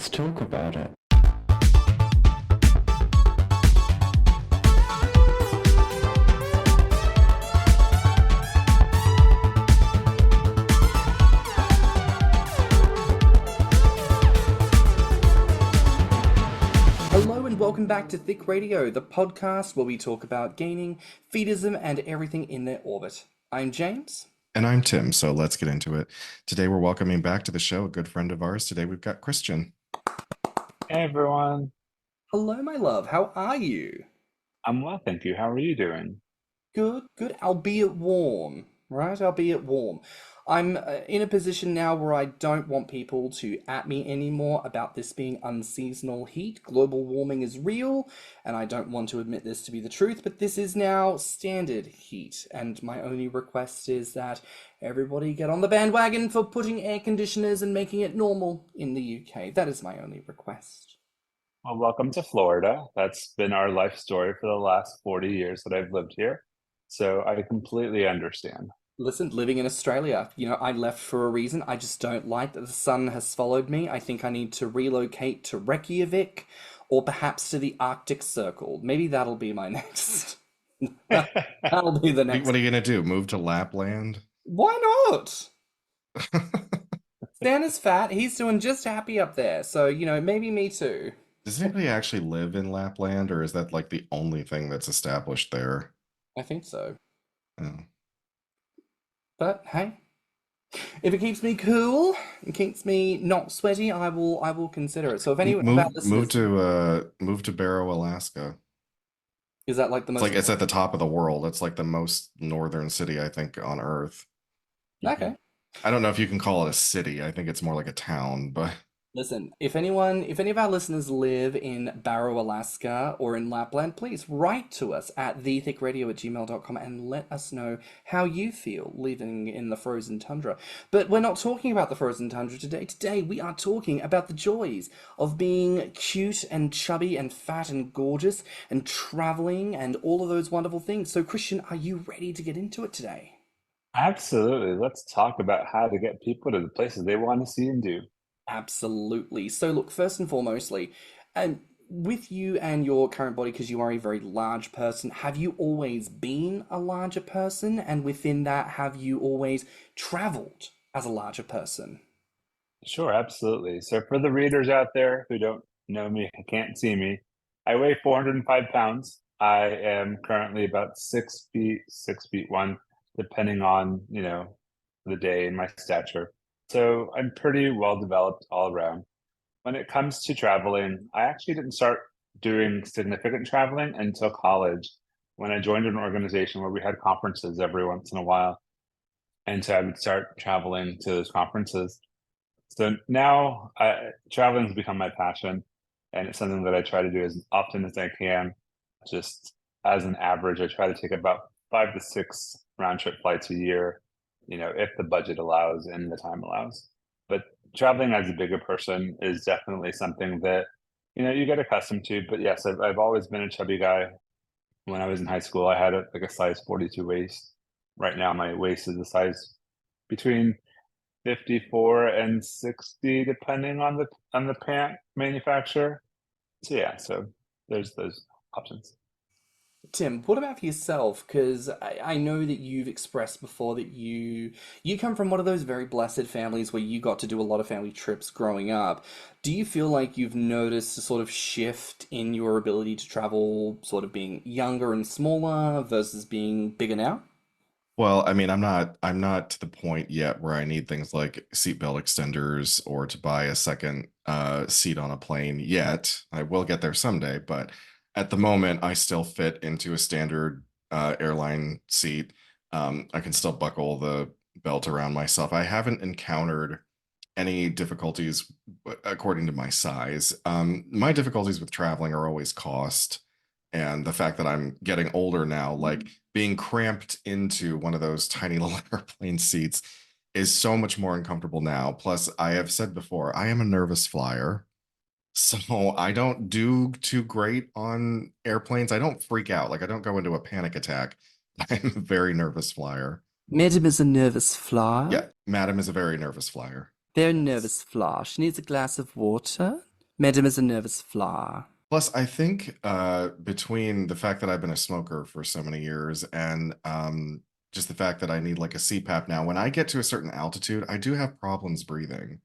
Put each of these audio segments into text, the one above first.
let's talk about it. Hello and welcome back to Thicc Radio, the podcast where we talk about gaining, feedism, and everything in their orbit. I'm James. And I'm Tim, so let's get into it. Today we're welcoming back to the show a good friend of ours. Today we've got Kristian. Hey everyone. Hello, my love. How are you? I'm well, thank you. How are you doing? Good, albeit warm, right? Albeit warm. I'm in a position now where I don't want people to at me anymore about this being unseasonal heat. Global warming is real, and I don't want to admit this to be the truth, but this is now standard heat, and my only request is that everybody get on the bandwagon for putting air conditioners and making it normal in the UK. That is my only request. Well, welcome to Florida. That's been our life story for the last 40 years that I've lived here, so I completely understand. Listen, living in Australia, I left for a reason. I just don't like that the sun has followed me. I think I need to relocate to Reykjavik or perhaps to the Arctic Circle. Maybe that'll be my next. That'll be the next. What are you going to do? Move to Lapland? Why not? Stan is fat. He's doing just happy up there. So, maybe me too. Does anybody actually live in Lapland, or is that like the only thing that's established there? I think so. Oh. But hey, if it keeps me cool, it keeps me not sweaty, I will consider it. So if anyone move to Barrow, Alaska. Is that like the most? It's at the top of the world. It's like the most northern city I think on Earth. Okay. I don't know if you can call it a city. I think it's more like a town, but. Listen, if any of our listeners live in Barrow, Alaska, or in Lapland, please write to us at thiccradio@gmail.com and let us know how you feel living in the frozen tundra. But we're not talking about the frozen tundra today. Today we are talking about the joys of being cute and chubby and fat and gorgeous and traveling and all of those wonderful things. So, Kristian, are you ready to get into it today? Absolutely. Let's talk about how to get people to the places they want to see and do. Absolutely. So look, first and foremostly, and with you and your current body, because you are a very large person, have you always been a larger person? And within that, have you always traveled as a larger person? Sure, absolutely. So for the readers out there who don't know me, can't see me, I weigh 405 pounds. I am currently about 6 feet, 6'1", depending on, the day and my stature. So I'm pretty well developed all around. When it comes to traveling, I actually didn't start doing significant traveling until college, when I joined an organization where we had conferences every once in a while. And so I would start traveling to those conferences. So now traveling has become my passion, and it's something that I try to do as often as I can. Just as an average, I try to take about 5 to 6 round trip flights a year, if the budget allows and the time allows. But traveling as a bigger person is definitely something that, you get accustomed to. But yes, I've always been a chubby guy. When I was in high school, I had a size 42 waist. Right now, my waist is a size between 54 and 60, depending on the pant manufacturer. So yeah, so there's those options. Tim, what about for yourself? Because I know that you've expressed before that you come from one of those very blessed families where you got to do a lot of family trips growing up. Do you feel like you've noticed a sort of shift in your ability to travel, sort of being younger and smaller versus being bigger now? Well, I mean, I'm not to the point yet where I need things like seatbelt extenders or to buy a second seat on a plane yet. I will get there someday, but at the moment, I still fit into a standard airline seat. I can still buckle the belt around myself. I haven't encountered any difficulties according to my size. My difficulties with traveling are always cost, and the fact that I'm getting older now, like being cramped into one of those tiny little airplane seats is so much more uncomfortable now. Plus, I have said before, I am a nervous flyer. So I don't do too great on airplanes. I don't freak out. Like I don't go into a panic attack. I'm a very nervous flyer. Madam is a nervous flyer? Yeah, Madam is a very nervous flyer. Very nervous flyer. She needs a glass of water. Met him as a nervous flower. Plus, I think between the fact that I've been a smoker for so many years and just the fact that I need like a CPAP now, when I get to a certain altitude, I do have problems breathing.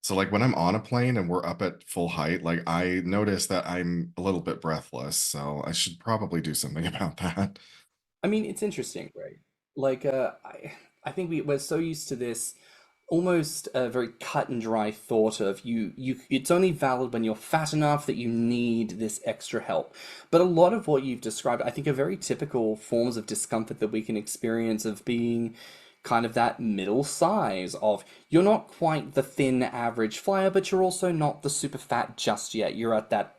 So like when I'm on a plane and we're up at full height, like I notice that I'm a little bit breathless. So I should probably do something about that. I mean, it's interesting, right? Like, I think we're so used to this almost a very cut and dry thought of it's only valid when you're fat enough that you need this extra help. But a lot of what you've described, I think, are very typical forms of discomfort that we can experience of being kind of that middle size of you're not quite the thin average flyer, but you're also not the super fat just yet. You're at that,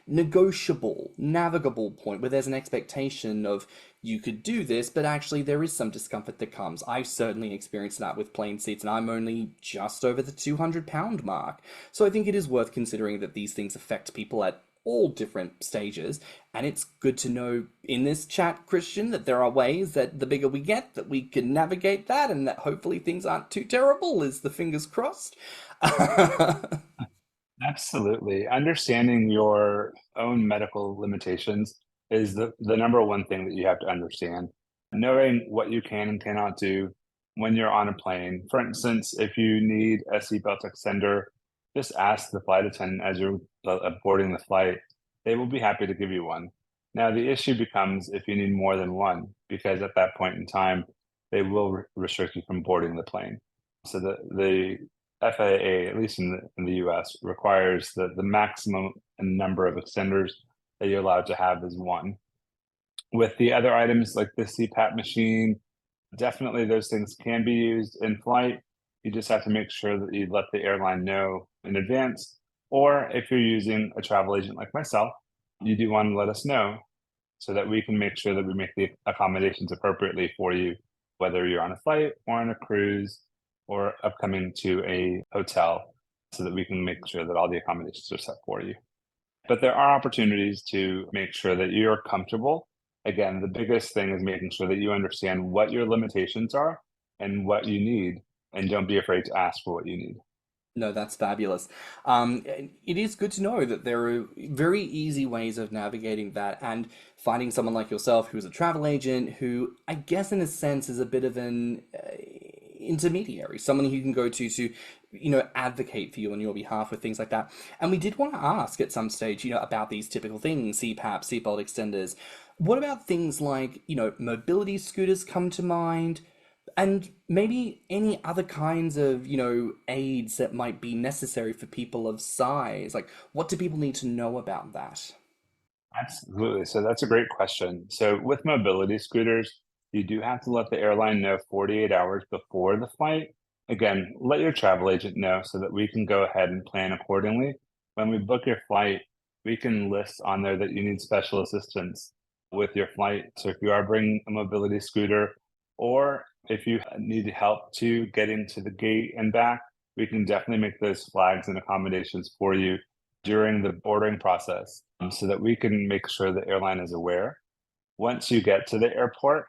negotiable, navigable point where there's an expectation of you could do this, but actually there is some discomfort that comes. I've certainly experienced that with plane seats, and I'm only just over the 200-pound mark. So I think it is worth considering that these things affect people at all different stages, and it's good to know in this chat, Kristian, that there are ways that the bigger we get that we can navigate that, and that hopefully things aren't too terrible, is the fingers crossed. Absolutely. Understanding your own medical limitations is the number one thing that you have to understand. Knowing what you can and cannot do when you're on a plane. For instance, if you need a seatbelt extender, just ask the flight attendant as you're boarding the flight. They will be happy to give you one. Now, the issue becomes if you need more than one, because at that point in time, they will restrict you from boarding the plane. So the FAA, at least in the US, requires that the maximum number of extenders that you're allowed to have is one. With the other items like the CPAP machine, definitely those things can be used in flight. You just have to make sure that you let the airline know in advance. Or if you're using a travel agent like myself, you do want to let us know so that we can make sure that we make the accommodations appropriately for you, whether you're on a flight or on a cruise or upcoming to a hotel, so that we can make sure that all the accommodations are set for you. But there are opportunities to make sure that you're comfortable. Again, the biggest thing is making sure that you understand what your limitations are and what you need, and don't be afraid to ask for what you need. No, that's fabulous. It is good to know that there are very easy ways of navigating that, and finding someone like yourself who's a travel agent who, I guess in a sense, is a bit of an intermediary, someone who you can go to advocate for you on your behalf with things like that. And we did want to ask at some stage, about these typical things, CPAP, seatbelt extenders. What about things like, mobility scooters come to mind? And maybe any other kinds of, aids that might be necessary for people of size. Like, what do people need to know about that? Absolutely. So that's a great question. So with mobility scooters, you do have to let the airline know 48 hours before the flight. Again, let your travel agent know so that we can go ahead and plan accordingly. When we book your flight, we can list on there that you need special assistance with your flight. So if you are bringing a mobility scooter, or if you need help to getting to the gate and back, we can definitely make those flags and accommodations for you during the boarding process, so that we can make sure the airline is aware. Once you get to the airport,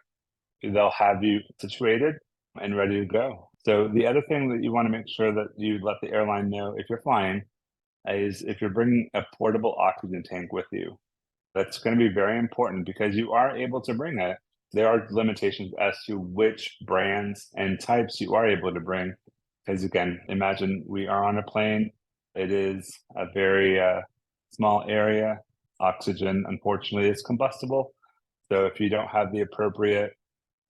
they'll have you situated and ready to go. So the other thing that you want to make sure that you let the airline know if you're flying is if you're bringing a portable oxygen tank with you. That's going to be very important because you are able to bring it. There are limitations as to which brands and types you are able to bring. Because again, imagine we are on a plane. It is a very small area. Oxygen, unfortunately, is combustible. So if you don't have the appropriate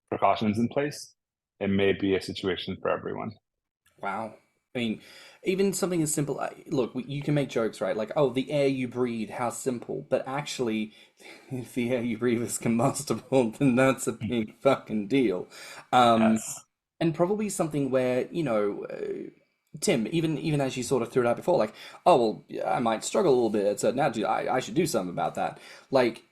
precautions in place, it may be a situation for everyone. Wow. I mean, even something as simple, look, you can make jokes, right? Like, oh, the air you breathe, how simple. But actually, if the air you breathe is combustible, then that's a big fucking deal. Yes. And probably something where, Tim, even as you sort of threw it out before, like, oh, well, I might struggle a little bit at certain altitude. I should do something about that. Like,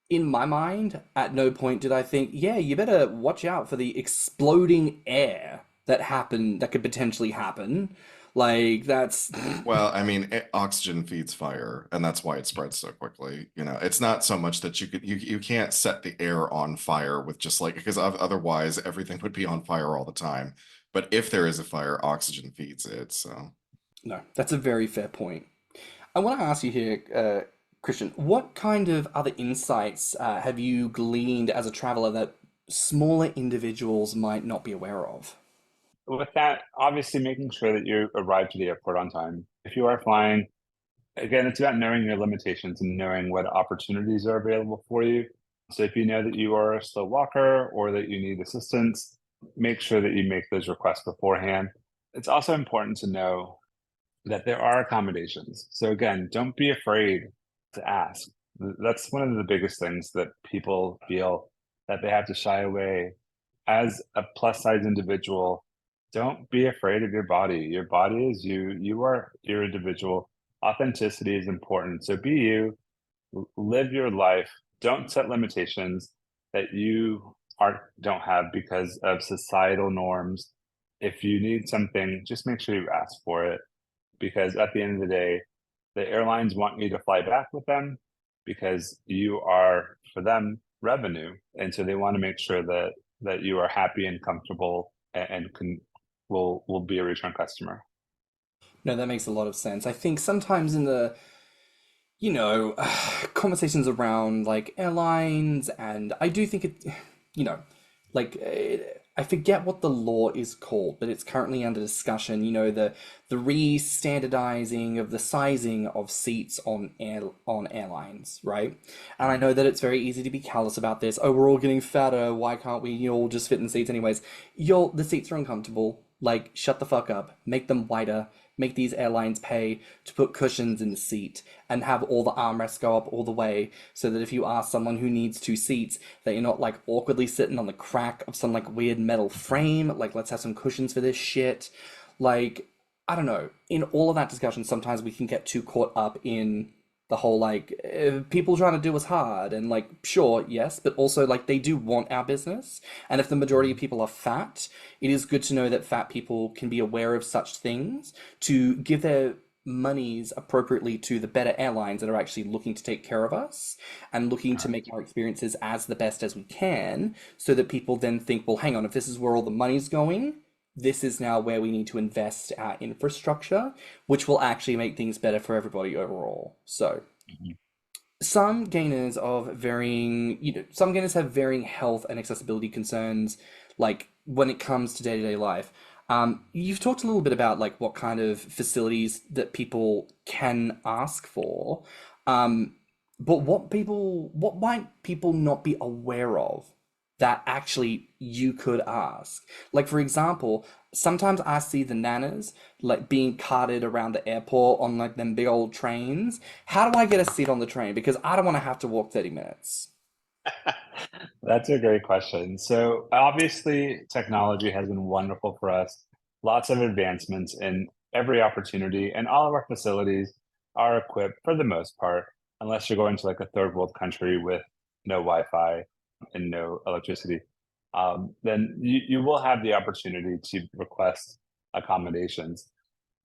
in my mind, at no point did I think, yeah, you better watch out for the exploding air that could potentially happen. Like, that's Well, I mean, oxygen feeds fire, and that's why it spreads so quickly. It's not so much that you can't set the air on fire with just like, because otherwise everything would be on fire all the time. But if there is a fire, oxygen feeds it. So No, that's a very fair point. I want to ask you here, Christian, what kind of other insights have you gleaned as a traveler that smaller individuals might not be aware of? With that, obviously making sure that you arrive to the airport on time. If you are flying, again, it's about knowing your limitations and knowing what opportunities are available for you. So if you know that you are a slow walker or that you need assistance, make sure that you make those requests beforehand. It's also important to know that there are accommodations. So again, don't be afraid to ask. That's one of the biggest things that people feel that they have to shy away. As a plus size individual, don't be afraid of your body. Your body is you. You are your individual. Authenticity is important. So be you, live your life. Don't set limitations that you don't have because of societal norms. If you need something, just make sure you ask for it because at the end of the day, the airlines want you to fly back with them because you are, for them, revenue. And so they want to make sure that you are happy and comfortable and can will be a return customer. No, that makes a lot of sense. I think sometimes in the, you know, conversations around like airlines, and I do think it, you know, like I forget what the law is called, but it's currently under discussion. You know, the re-standardizing of the sizing of seats on airlines, right? And I know that it's very easy to be callous about this. Oh, we're all getting fatter. Why can't we, all just fit in seats anyways? The seats are uncomfortable. Like, shut the fuck up. Make them wider. Make these airlines pay to put cushions in the seat and have all the armrests go up all the way so that if you ask someone who needs two seats, that you're not like awkwardly sitting on the crack of some like weird metal frame. Like, let's have some cushions for this shit. Like, I don't know. In all of that discussion, sometimes we can get too caught up in the whole like people trying to do us hard and like sure yes but also like they do want our business, and if the majority of people are fat, it is good to know that fat people can be aware of such things to give their monies appropriately to the better airlines that are actually looking to take care of us and looking to make our experiences as the best as we can, so that people then think, well, hang on, if this is where all the money's going, this is now where we need to invest our infrastructure, which will actually make things better for everybody overall. So Mhm. some gainers of varying, some gainers have varying health and accessibility concerns, like when it comes to day-to-day life. You've talked a little bit about like what kind of facilities that people can ask for, um, but what might people not be aware of that actually you could ask? Like for example, sometimes I see the nanas like being carted around the airport on like them big old trains. How do I get a seat on the train? Because I don't want to have to walk 30 minutes. That's a great question. So obviously, technology has been wonderful for us. Lots of advancements in every opportunity, and all of our facilities are equipped for the most part, unless you're going to like a third world country with no Wi-Fi and no electricity. Then you will have the opportunity to request accommodations.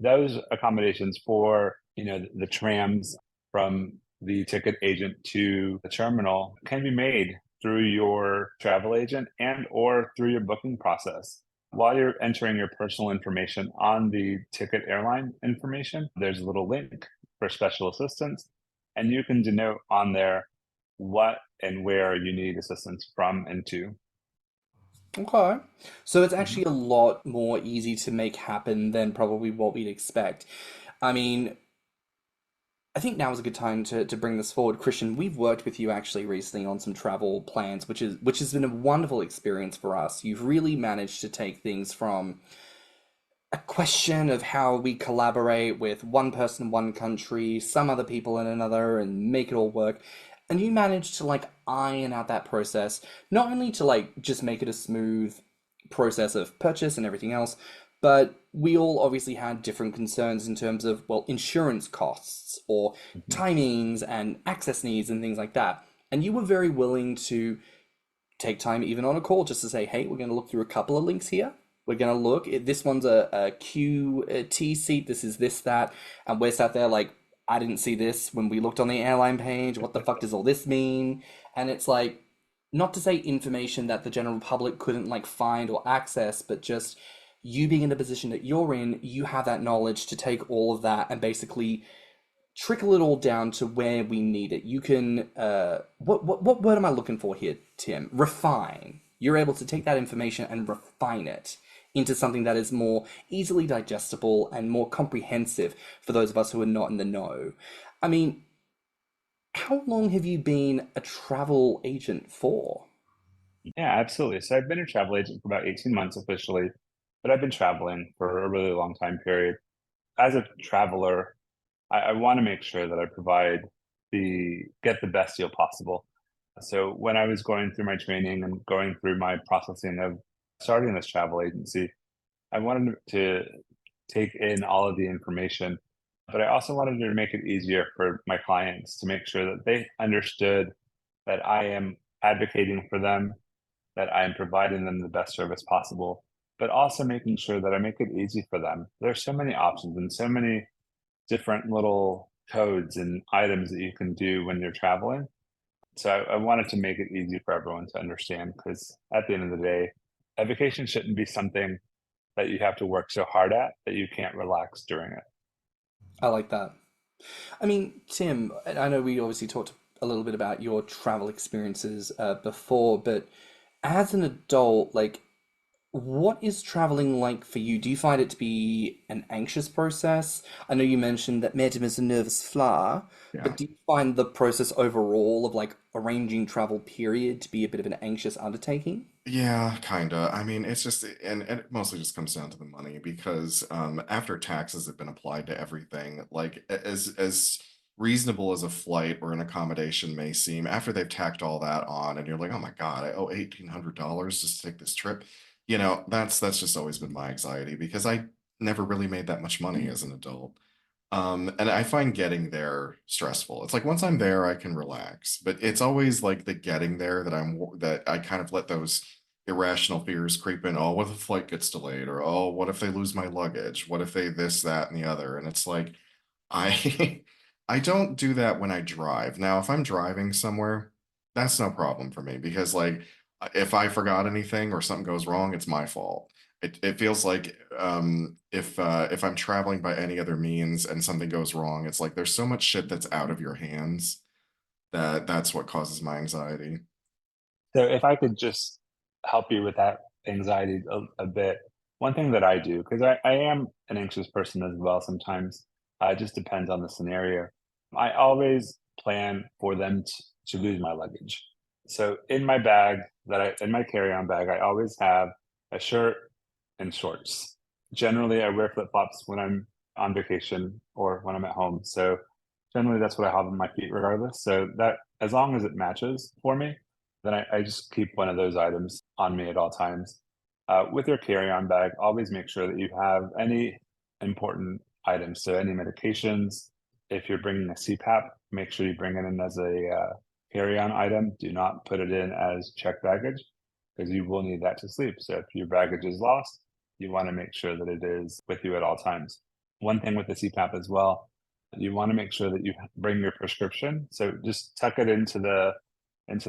Those accommodations for the trams from the ticket agent to the terminal can be made through your travel agent and or through your booking process. While you're entering your personal information on the ticket airline information, there's a little link for special assistance, and you can denote on there what and where you need assistance from and to. Okay. So it's Mhm. actually a lot more easy to make happen than probably what we'd expect. I mean, I think now is a good time to bring this forward. Christian, we've worked with you actually recently on some travel plans, which has been a wonderful experience for us. You've really managed to take things from a question of how we collaborate with one person in one country, some other people in another, and make it all work. And you managed to like iron out that process, not only to like just make it a smooth process of purchase and everything else, but we all obviously had different concerns in terms of, well, insurance costs or Mhm. timings and access needs and things like that. And you were very willing to take time even on a call just to say, hey, we're going to look through a couple of links here. We're going to look, this one's a QT seat, this is this, that, and we're sat there like, I didn't see this when we looked on the airline page. What the fuck does all this mean? And it's like, not to say information that the general public couldn't like find or access, but just, you being in the position that you're in, you have that knowledge to take all of that and basically trickle it all down to where we need it. You can, what word am I looking for here, Tim? Refine. You're able to take that information and refine it into something that is more easily digestible and more comprehensive for those of us who are not in the know. I mean, how long have you been a travel agent for? Yeah, absolutely. So I've been a travel agent for about 18 months officially, but I've been traveling for a really long time period. As a traveler, I want to make sure that I get the best deal possible. So when I was going through my training and going through my processing of starting this travel agency, I wanted to take in all of the information, but I also wanted to make it easier for my clients to make sure that they understood that I am advocating for them, that I am providing them the best service possible, but also making sure that I make it easy for them. There's so many options and so many different little codes and items that you can do when you're traveling. So I wanted to make it easy for everyone to understand, because at the end of the day, a vacation shouldn't be something that you have to work so hard at that you can't relax during it. I like that. I mean, Tim, I know we obviously talked a little bit about your travel experiences before, but as an adult, like, what is traveling like for you? Do you find it to be an anxious process? I know you mentioned that Madam is a nervous flyer, Yeah. but do you find the process overall of like arranging travel period to be a bit of an anxious undertaking? Yeah, kinda. I mean, it's just, and it mostly just comes down to the money because after taxes have been applied to everything, like as reasonable as a flight or an accommodation may seem, after they've tacked all that on, and you're like, oh my God, I owe $1,800 just to take this trip. That's just always been my anxiety because I never really made that much money as an adult. And I find getting there stressful. It's like once I'm there, I can relax, but it's always like the getting there that I kind of let those irrational fears creep in. Oh, what if the flight gets delayed? Or oh, what if they lose my luggage? What if they this, that, and the other? And it's like I I don't do that when I drive. Now, if I'm driving somewhere, that's no problem for me because like if I forgot anything or something goes wrong, it's my fault. It feels like if I'm traveling by any other means and something goes wrong, it's like there's so much shit that's out of your hands that's what causes my anxiety. So if I could just help you with that anxiety a bit, one thing that I do, because I am an anxious person as well sometimes, it just depends on the scenario. I always plan for them to lose my luggage. So in my bag in my carry-on bag, I always have a shirt and shorts. Generally, I wear flip-flops when I'm on vacation or when I'm at home. So generally that's what I have on my feet regardless. So that as long as it matches for me, then I just keep one of those items on me at all times. With your carry-on bag, always make sure that you have any important items. So any medications. If you're bringing a CPAP, make sure you bring it in as a carry-on item. Do not put it in as checked baggage because you will need that to sleep. So if your baggage is lost, you want to make sure that it is with you at all times. One thing with the CPAP as well, you want to make sure that you bring your prescription. So just tuck it into the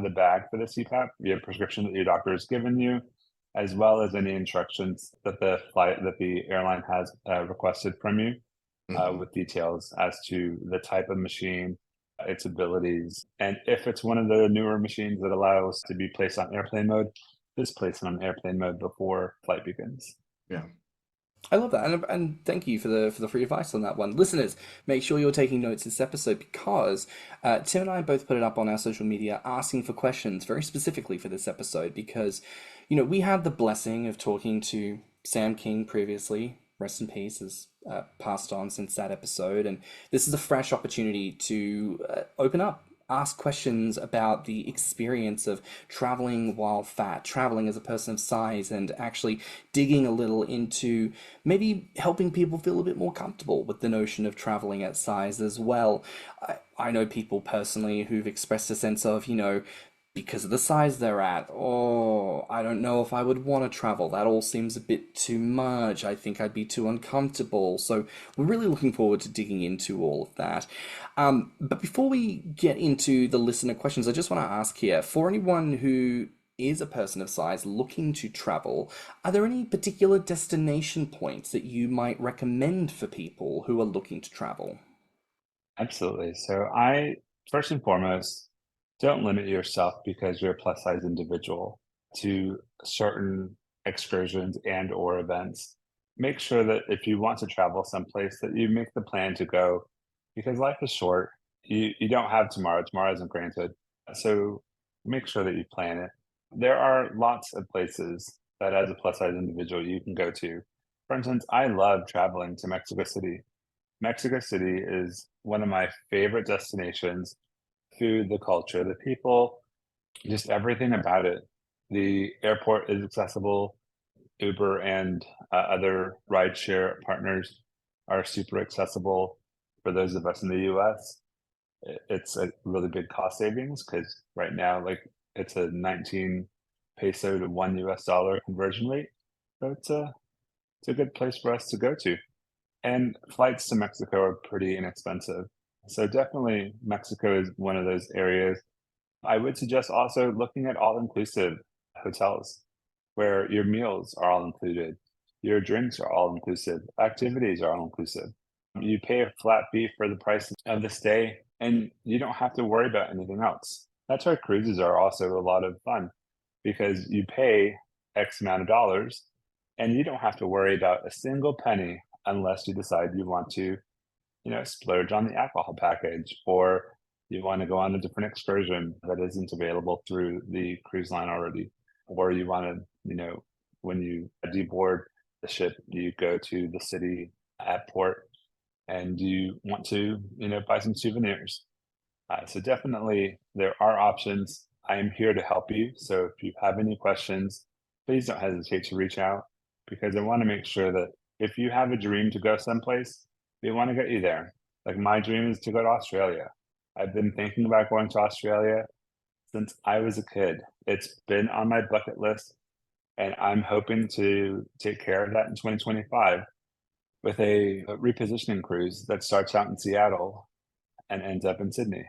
bag for the CPAP, your prescription that your doctor has given you, as well as any instructions that the airline has requested from you, Mhm. with details as to the type of machine, its abilities, and if it's one of the newer machines that allows to be placed on airplane mode, just place it on airplane mode before flight begins. Yeah. I love that, and thank you for the free advice on that one. Listeners, make sure you're taking notes this episode because Tim and I both put it up on our social media asking for questions very specifically for this episode because, we had the blessing of talking to Sam King previously. Rest in peace, has passed on since that episode, and this is a fresh opportunity to open up, ask questions about the experience of traveling while fat, traveling as a person of size, and actually digging a little into maybe helping people feel a bit more comfortable with the notion of traveling at size as well. I know people personally who've expressed a sense of, because of the size they're at, oh, I don't know if I would want to travel. That all seems a bit too much. I think I'd be too uncomfortable. So we're really looking forward to digging into all of that. But before we get into the listener questions, I just want to ask here, for anyone who is a person of size looking to travel, are there any particular destination points that you might recommend for people who are looking to travel? Absolutely. So first and foremost, don't limit yourself because you're a plus size individual to certain excursions and or events. Make sure that if you want to travel someplace that you make the plan to go because life is short. You don't have tomorrow. Tomorrow isn't granted. So make sure that you plan it. There are lots of places that as a plus size individual you can go to. For instance, I love traveling to Mexico City. Mexico City is one of my favorite destinations. Food, the culture, the people, just everything about it. The airport is accessible. Uber and other rideshare partners are super accessible for those of us in the US. It's a really big cost savings because right now, like it's a 19 peso to $1 conversion rate. So it's a good place for us to go to. And flights to Mexico are pretty inexpensive. So definitely Mexico is one of those areas. I would suggest also looking at all-inclusive hotels where your meals are all included, your drinks are all inclusive, activities are all inclusive. You pay a flat fee for the price of the stay, and you don't have to worry about anything else. That's why cruises are also a lot of fun because you pay X amount of dollars and you don't have to worry about a single penny unless you decide you want to, splurge on the alcohol package or you want to go on a different excursion that isn't available through the cruise line already. Or you want to, when you deboard the ship, you go to the city at port and you want to, buy some souvenirs. So definitely there are options. I am here to help you. So if you have any questions, please don't hesitate to reach out because I want to make sure that if you have a dream to go someplace, we want to get you there. Like my dream is to go to Australia. I've been thinking about going to Australia since I was a kid. It's been on my bucket list, and I'm hoping to take care of that in 2025 with a repositioning cruise that starts out in Seattle and ends up in Sydney.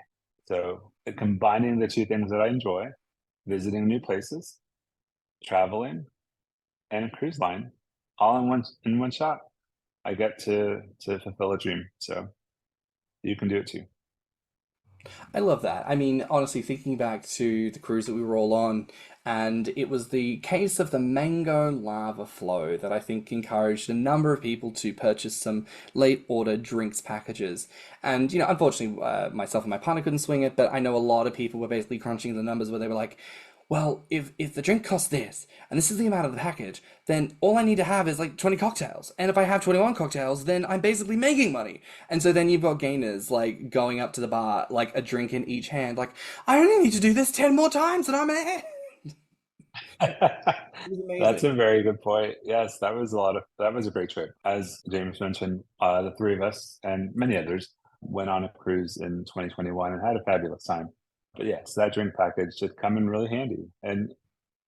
So combining the two things that I enjoy, visiting new places, traveling, and a cruise line, all in one shot. I get to fulfill a dream. So you can do it too. I love that. I mean, honestly, thinking back to the cruise that we were all on, and it was the case of the mango lava flow that I think encouraged a number of people to purchase some late order drinks packages. And, unfortunately, myself and my partner couldn't swing it, but I know a lot of people were basically crunching the numbers where they were like, well, if the drink costs this, and this is the amount of the package, then all I need to have is like 20 cocktails. And if I have 21 cocktails, then I'm basically making money. And so then you've got gainers like going up to the bar, like a drink in each hand, like, I only need to do this 10 more times and I'm ahead. It was That's amazing. a very good point. Yes, that was a great trip. As James mentioned, the three of us and many others went on a cruise in 2021 and had a fabulous time. But yes, that drink package should come in really handy. And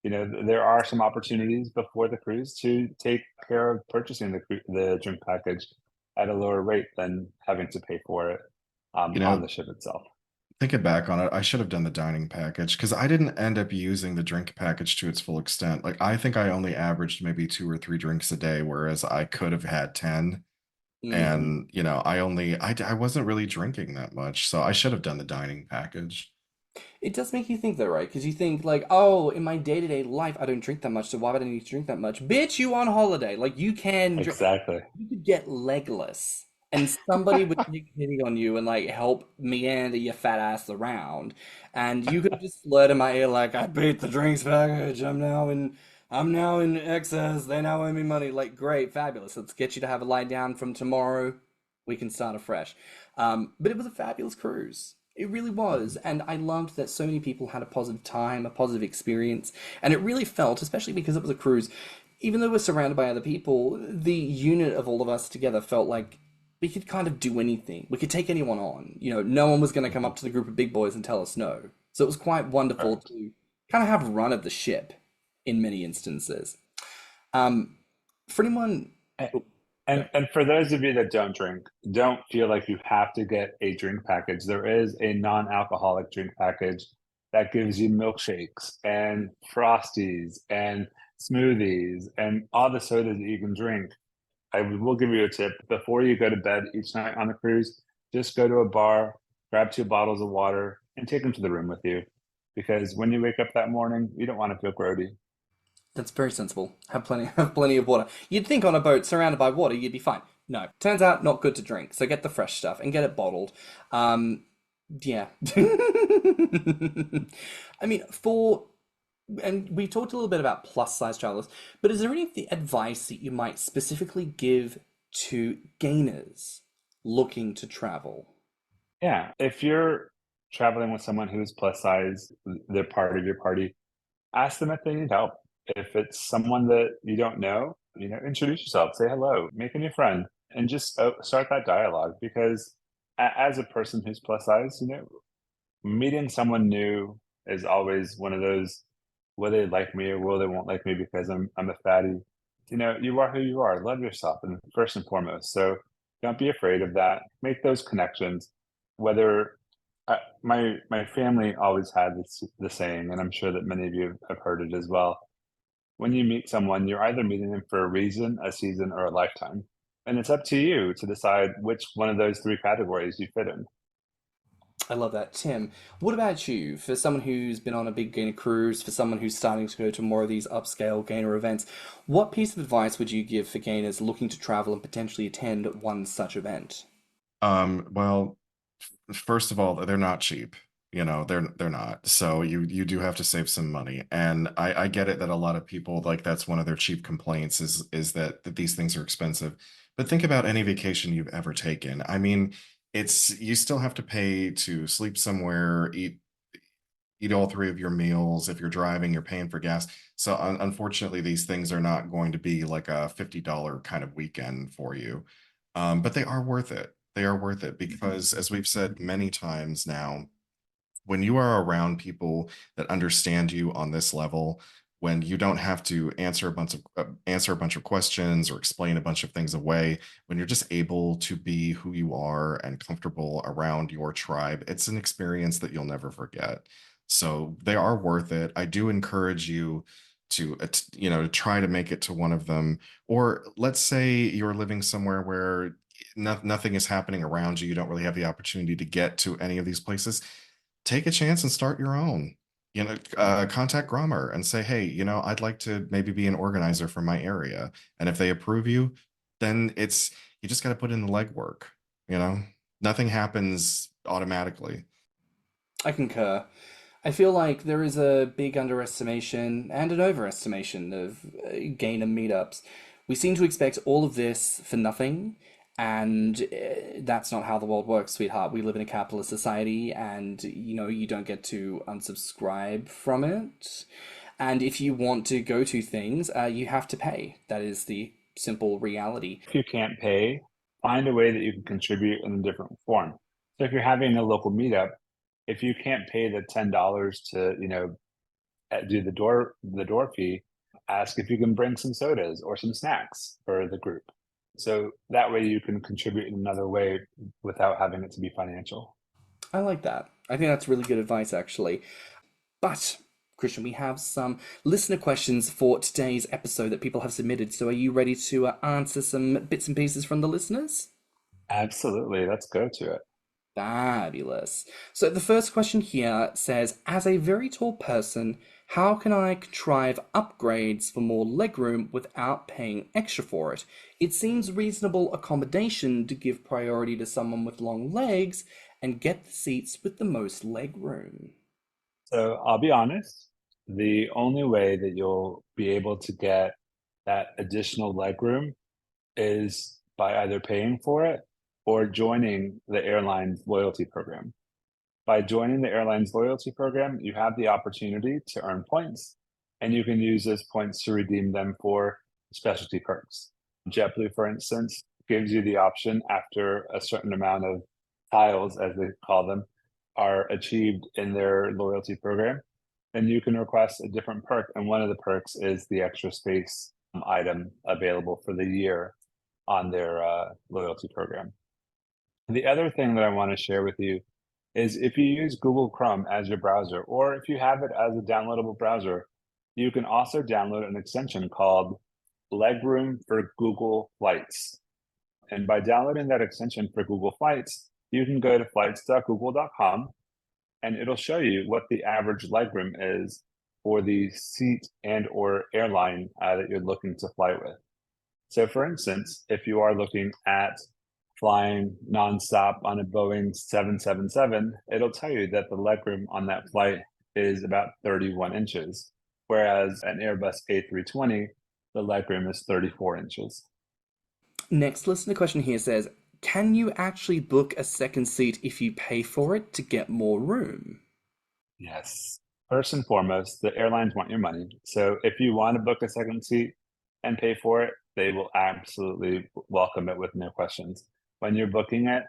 there are some opportunities before the cruise to take care of purchasing the drink package at a lower rate than having to pay for it You on know, the ship itself. thinking back on it, I should have done the dining package because I didn't end up using the drink package to its full extent. Like, I think I only averaged maybe 2 or 3 drinks a day, whereas I could have had 10. Hmm. And, I wasn't really drinking that much. So I should have done the dining package. It does make you think though, right? Because you think like, oh, in my day-to-day life, I don't drink that much, so why would I need to drink that much? Bitch, you on holiday. Like you can drink. Exactly. You could get legless and somebody would take pity on you and like help meander your fat ass around. And you could just slur in my ear like, I beat the drinks package. I'm now in excess. They now owe me money. Like, great, fabulous. Let's get you to have a lie down from tomorrow. We can start afresh. But it was a fabulous cruise. It really was. And I loved that so many people had a positive time, a positive experience. And it really felt, especially because it was a cruise, even though we're surrounded by other people, the unit of all of us together felt like we could kind of do anything. We could take anyone on. No one was going to come up to the group of big boys and tell us no. So it was quite wonderful Correct. to kind of have run of the ship in many instances. Um, for anyone, A- oh, And sorry. and for those of you that don't drink, don't feel like you have to get a drink package. There is a non-alcoholic drink package that gives you milkshakes and frosties and smoothies and all the sodas that you can drink. I will give you a tip. Before you go to bed each night on the cruise, just go to a bar, grab 2 bottles of water, and take them to the room with you. Because when you wake up that morning, you don't want to feel grody. That's very sensible. Have plenty of water. You'd think on a boat surrounded by water, you'd be fine. No, turns out not good to drink. So get the fresh stuff and get it bottled. Yeah. I mean, and we talked a little bit about plus size travelers, but is there any advice that you might specifically give to gainers looking to travel? Yeah, if you're traveling with someone who's plus size, they're part of your party, ask them if they need help. If it's someone that you don't know, introduce yourself, say hello, make a new friend, and just start that dialogue. Because as a person who's plus size, meeting someone new is always one of those, will they like me or will they won't like me because I'm a fatty? You are who you are. Love yourself, and first and foremost. So don't be afraid of that. Make those connections. Whether my family always had the saying, and I'm sure that many of you have heard it as well. When you meet someone, you're either meeting them for a reason, a season, or a lifetime. And it's up to you to decide which one of those 3 categories you fit in. I love that. Tim, what about you? For someone who's been on a big gainer cruise, for someone who's starting to go to more of these upscale gainer events, what piece of advice would you give for gainers looking to travel and potentially attend one such event? Well, first of all, they're not cheap. They're not. So you do have to save some money. And I get it that a lot of people, like, that's one of their chief complaints is that these things are expensive. But think about any vacation you've ever taken. I mean, you still have to pay to sleep somewhere, eat all 3 of your meals. If you're driving, you're paying for gas. So unfortunately, these things are not going to be like a $50 kind of weekend for you. But they are worth it. They are worth it because, as we've said many times now, when you are around people that understand you on this level, when you don't have to answer a bunch of questions or explain a bunch of things away, when you're just able to be who you are and comfortable around your tribe, it's an experience that you'll never forget. So they are worth it. I do encourage you to try to make it to one of them. Or let's say you're living somewhere where nothing is happening around you. You don't really have the opportunity to get to any of these places. Take a chance and start your own. Contact Grommr and say, hey, I'd like to maybe be an organizer for my area. And if they approve you, then you just got to put in the legwork. Nothing happens automatically. I concur. I feel like there is a big underestimation and an overestimation of gainer meetups. We seem to expect all of this for nothing, and that's not how the world works, sweetheart. We live in a capitalist society, and you don't get to unsubscribe from it. And if you want to go to things, you have to pay. That is the simple reality. If you can't pay, find a way that you can contribute in a different form. So if you're having a local meetup, if you can't pay the $10 to do the door fee, ask if you can bring some sodas or some snacks for the group. So that way you can contribute in another way without having it to be financial. I like that. I think that's really good advice, actually. But, Kristian, we have some listener questions for today's episode that people have submitted. So are you ready to answer some bits and pieces from the listeners? Absolutely. Let's go to it. Fabulous. So the first question here says, as a very tall person, how can I contrive upgrades for more legroom without paying extra for it? It seems reasonable accommodation to give priority to someone with long legs and get the seats with the most legroom. So I'll be honest, the only way that you'll be able to get that additional legroom is by either paying for it or joining the airline's loyalty program. By joining the airline's loyalty program, you have the opportunity to earn points, and you can use those points to redeem them for specialty perks. JetBlue, for instance, gives you the option after a certain amount of tiles, as they call them, are achieved in their loyalty program, and you can request a different perk. And one of the perks is the extra space item available for the year on their loyalty program. The other thing that I want to share with you is if you use Google Chrome as your browser, or if you have it as a downloadable browser, you can also download an extension called Legroom for Google Flights. And by downloading that extension for Google Flights, you can go to flights.google.com and it'll show you what the average legroom is for the seat and or airline that you're looking to fly with. So for instance, if you are looking at flying nonstop on a Boeing 777, it'll tell you that the legroom on that flight is about 31 inches, whereas an Airbus A320, the legroom is 34 inches. Next listener question here says, can you actually book a second seat if you pay for it to get more room? Yes. First and foremost, the airlines want your money. So if you want to book a second seat and pay for it, they will absolutely welcome it with no questions. When you're booking it,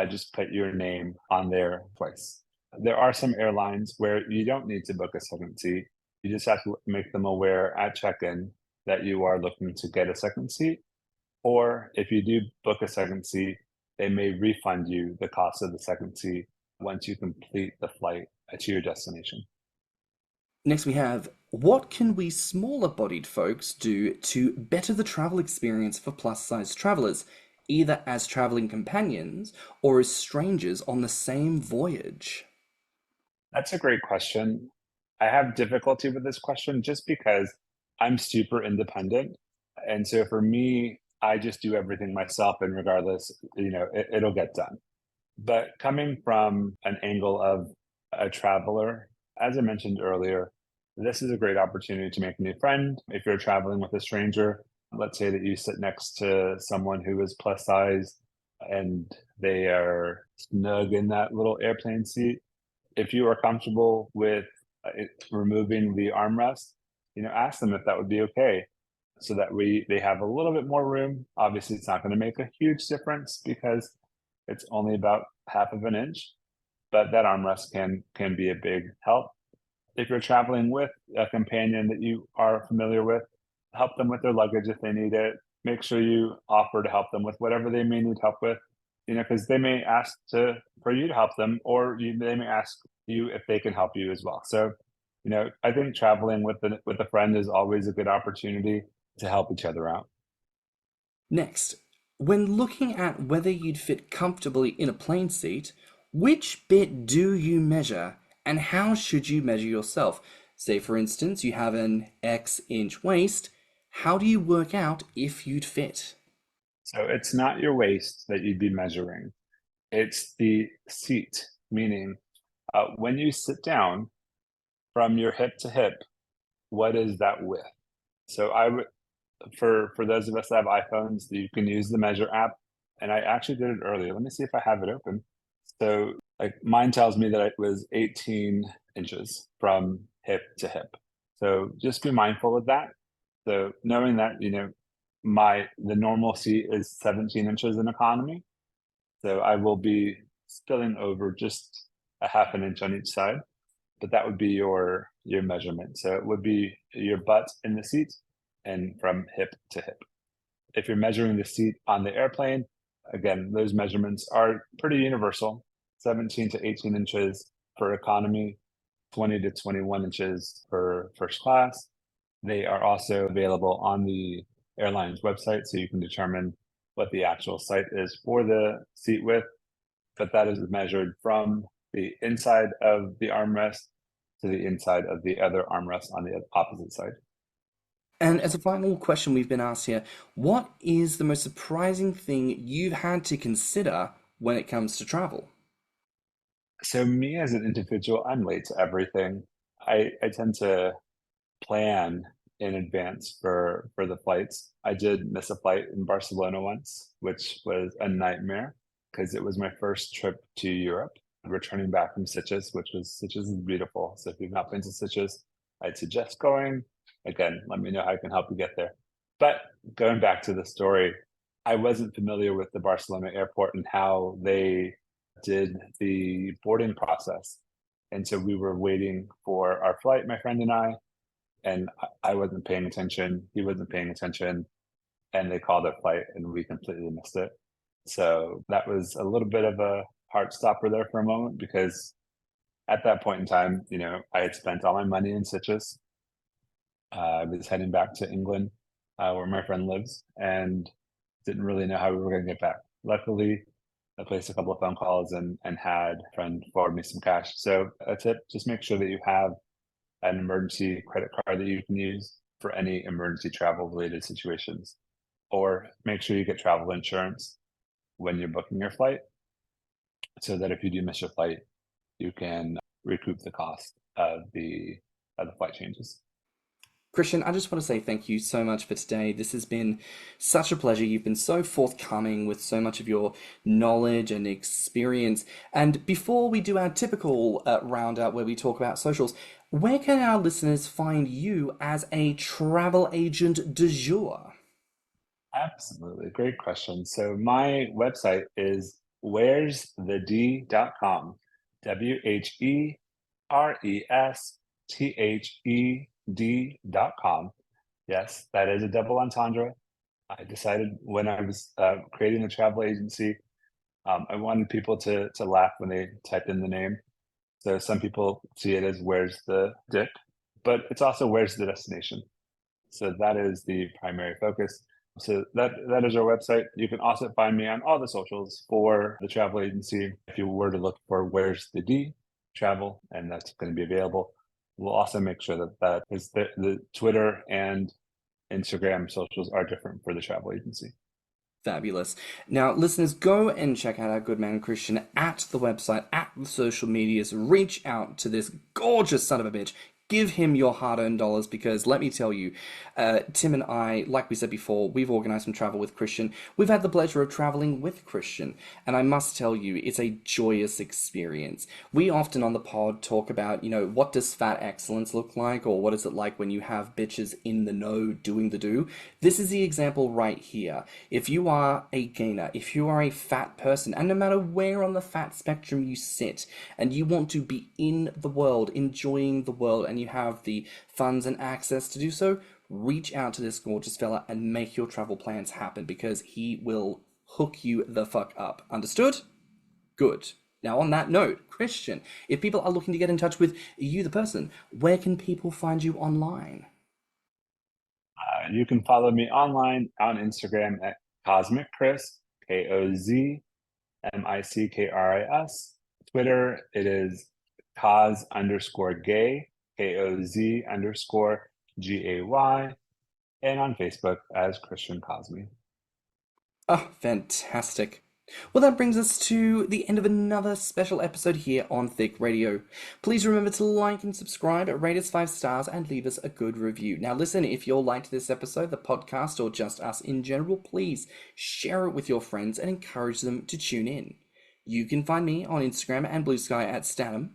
just put your name on their place. There are some airlines where you don't need to book a second seat. You just have to make them aware at check-in that you are looking to get a second seat. Or if you do book a second seat, they may refund you the cost of the second seat once you complete the flight to your destination. Next we have, what can we smaller bodied folks do to better the travel experience for plus size travelers, either as traveling companions or as strangers on the same voyage? That's a great question. I have difficulty with this question just because I'm super independent. And so for me, I just do everything myself, and regardless, it'll get done. But coming from an angle of a traveler, as I mentioned earlier, this is a great opportunity to make a new friend. If you're traveling with a stranger, let's say that you sit next to someone who is plus size and they are snug in that little airplane seat. If you are comfortable with removing the armrest, ask them if that would be okay, so that they have a little bit more room. Obviously, it's not going to make a huge difference because it's only about half of an inch, but that armrest can be a big help. If you're traveling with a companion that you are familiar with, help them with their luggage if they need it. Make sure you offer to help them with whatever they may need help with, because they may ask for you to help them, or they may ask you if they can help you as well. So, I think traveling with a friend is always a good opportunity to help each other out. Next, when looking at whether you'd fit comfortably in a plane seat, which bit do you measure and how should you measure yourself? Say, for instance, you have an X inch waist. How do you work out if you'd fit? So it's not your waist that you'd be measuring. It's the seat, meaning when you sit down from your hip to hip, what is that width? So I would, for those of us that have iPhones, you can use the Measure app. And I actually did it earlier. Let me see if I have it open. So like mine tells me that it was 18 inches from hip to hip. So just be mindful of that. So knowing that, the normal seat is 17 inches in economy. So I will be spilling over just a half an inch on each side, but that would be your measurement. So it would be your butt in the seat and from hip to hip. If you're measuring the seat on the airplane, again, those measurements are pretty universal. 17 to 18 inches for economy, 20 to 21 inches for first class. They are also available on the airline's website, so you can determine what the actual site is for the seat width, but that is measured from the inside of the armrest to the inside of the other armrest on the opposite side. And as a final question we've been asked here, what is the most surprising thing you've had to consider when it comes to travel? So me as an individual, I'm late to everything. I tend to plan in advance for the flights. I did miss a flight in Barcelona once, which was a nightmare because it was my first trip to Europe, returning back from Sitges, Sitges is beautiful. So if you've not been to Sitges, I'd suggest going. Again, let me know how I can help you get there. But going back to the story, I wasn't familiar with the Barcelona airport and how they did the boarding process. And so we were waiting for our flight, my friend and I wasn't paying attention. He wasn't paying attention. And they called our flight and we completely missed it. So that was a little bit of a heart stopper there for a moment, because at that point in time, I had spent all my money in Citrus. I was heading back to England, where my friend lives, and didn't really know how we were going to get back. Luckily, I placed a couple of phone calls and had a friend forward me some cash. So that's it. Just make sure that you have an emergency credit card that you can use for any emergency travel related situations, or make sure you get travel insurance when you're booking your flight, so that if you do miss your flight, you can recoup the cost of the flight changes. Kristian, I just want to say thank you so much for today. This has been such a pleasure. You've been so forthcoming with so much of your knowledge and experience. And before we do our typical roundup where we talk about socials, where can our listeners find you as a travel agent du jour? Absolutely. Great question. So my website is wheresthed.com. WHERESTHED.com. Yes, that is a double entendre. I decided when I was creating the travel agency, I wanted people to laugh when they type in the name. So some people see it as where's the dick, but it's also where's the destination. So that is the primary focus. So that is our website. You can also find me on all the socials for the travel agency. If you were to look for where's the D travel, and that's going to be available. We'll also make sure that is the Twitter and Instagram socials are different for the travel agency. Fabulous. Now, listeners, go and check out our good man Kristian at the website, at the social medias. Reach out to this gorgeous son of a bitch. Give him your hard-earned dollars, because let me tell you, Tim and I, like we said before, we've organized some travel with Kristian. We've had the pleasure of traveling with Kristian, and I must tell you, it's a joyous experience. We often on the pod talk about, what does fat excellence look like, or what is it like when you have bitches in the know doing the do? This is the example right here. If you are a gainer, if you are a fat person, and no matter where on the fat spectrum you sit, and you want to be in the world, enjoying the world, and you have the funds and access to do so, reach out to this gorgeous fella and make your travel plans happen, because he will hook you the fuck up. Understood? Good. Now, on that note, Kristian, if people are looking to get in touch with you, the person, where can people find you online? You can follow me online on Instagram at Cosmic Chris, KOZMICKRIS. Twitter, it is Cos_gay, KOZ_GAY, and on Facebook as Kristian Cosme. Oh, fantastic. Well, that brings us to the end of another special episode here on Thicc Radio. Please remember to like and subscribe, rate us 5 stars, and leave us a good review. Now listen, if you're liked this episode, the podcast, or just us in general, please share it with your friends and encourage them to tune in. You can find me on Instagram and BlueSky at stannnum.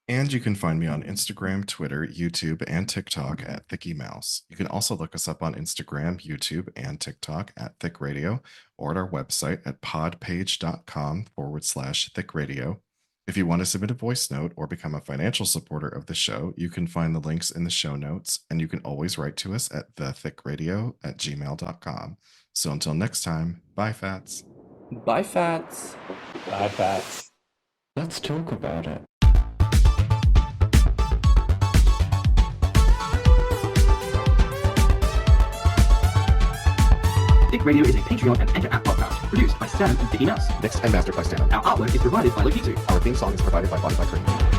And you can find me on Instagram, Twitter, YouTube, and TikTok at ThiccMouse. You can also look us up on Instagram, YouTube, and TikTok at Thicc Radio, or at our website at podpage.com/Thicc Radio. If you want to submit a voice note or become a financial supporter of the show, you can find the links in the show notes, and you can always write to us at thethiccradio@gmail.com. So until next time, bye, Fats. Bye, Fats. Bye, Fats. Let's talk about it. Thicc Radio is a Patreon and Anchor app podcast produced by Stannnum and thiccradio. Mixed and mastered by stannnum. Our artwork is provided by Lokitu. Our theme song is provided by Spotify.